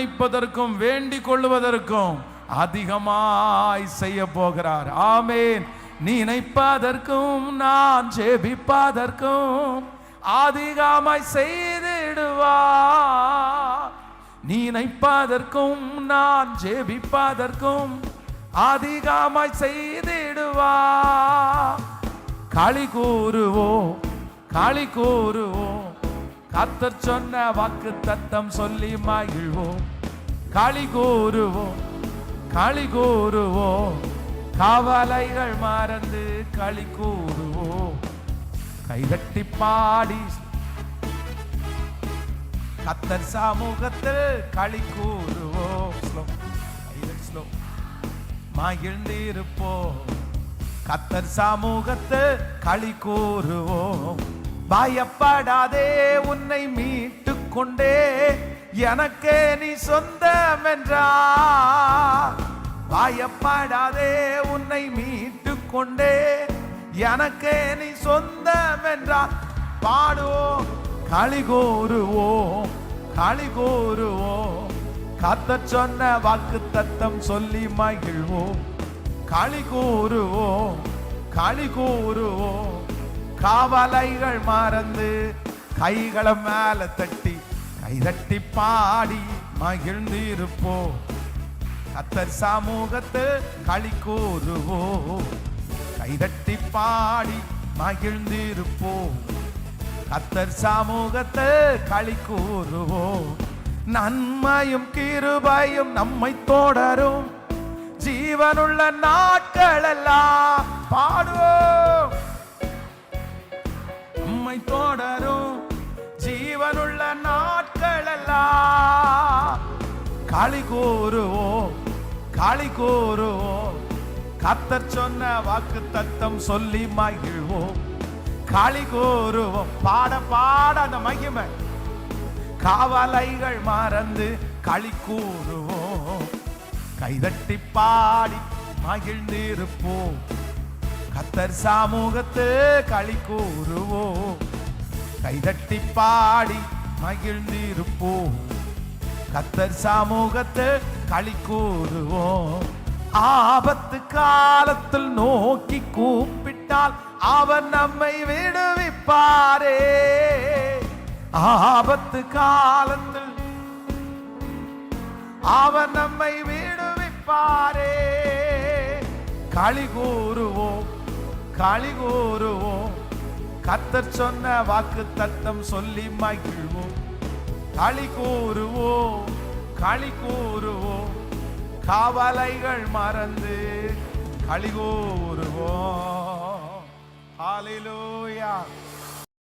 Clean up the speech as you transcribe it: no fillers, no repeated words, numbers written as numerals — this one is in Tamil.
நினைப்பதற்கும் வேண்டிக் கொள்வதற்கும் அதிகமாய் செய்ய போகிறார். ஆமென். நினைப்பதற்கும் நான் ஜெபிப்பதற்கும் அதிகமாய் செய்திடுவார். நினைப்பதற்கும் நான் ஜெபிப்பதற்கும் அதிகமாய் செய்திடுவார். களி கூறுவோம், களி கூறுவோம், கர்த்தர் சொன்ன வாக்கு தத்தம் சொல்லி மகிழ்வோம். களி கூறுவோம், களி கூறுவோம், கவலைகள் மறந்து களி கூறுவோம். கைதட்டி பாடி கர்த்தர் சமூகத்தில் களி கூறுவோம். மகிழ்ந்திருப்போம், கர்த்தர் சமூகத்தில் களி கூறுவோம். பயப்படாதே, உன்னை மீட்டு கொண்டே எனக்கே நீ சொந்தம் என்றார். பயப்படாதே, உன்னை மீட்டு கொண்டே எனக்கே நீ சொந்தம் என்றார். பாடுவோம், களி கூறுவோம், களி கூறுவோம், கர்த்தர் சொன்ன வாக்கு தத்தம் சொல்லி மகிழ்வோம். களி கூறுவோம், களி கூறுவோம், கவலைகள் மறந்து கைகளை மேல தட்டி கைதட்டி பாடி மகிழ்ந்திருப்போம். கர்த்தர் சமூகத்து களி கூறுவோம். கைதட்டி பாடி மகிழ்ந்திருப்போம். கர்த்தர் சமூகத்து களி கூறுவோம். நன்மையும் கிருபையும் நம்மை தொடரும் ஜீவனுள்ள நாட்கள் எல்லாம். பாடுவோம், நம்மை தொடரும் ஜீவனுள்ள நாட்கள் எல்லாம். களி கூறுவோம், களி கூறுவோம், கர்த்தர் சொன்ன வாக்கு தத்தம் சொல்லி மகிழ்வோம். களி கூறுவோம், பாட பாட அந்த மகிமை. கவலைகள் மறந்து களி கூறுவோம். கைதட்டி பாடி மகிழ்ந்திருப்போம். கர்த்தர் சமூகத்து களி கூறுவோம். கைதட்டி பாடி மகிழ்ந்திருப்போம். கர்த்தர் சமூகத்து களி கூறுவோம். ஆபத்து காலத்தில் நோக்கி கூப்பிட்டால் அவர் நம்மை விடுவிப்பாரே. ஆபத்து காலத்தில் அவர் நம்மை விடுவிப்பாரே. களி கூறுவோம், களி கூறுவோம், கர்த்தர் சொன்ன வாக்கு தத்தம் சொல்லி மகிழ்வோம். களி கூறுவோம், களி கூறுவோம், கவலைகள் மறந்து களி கூறுவோம்.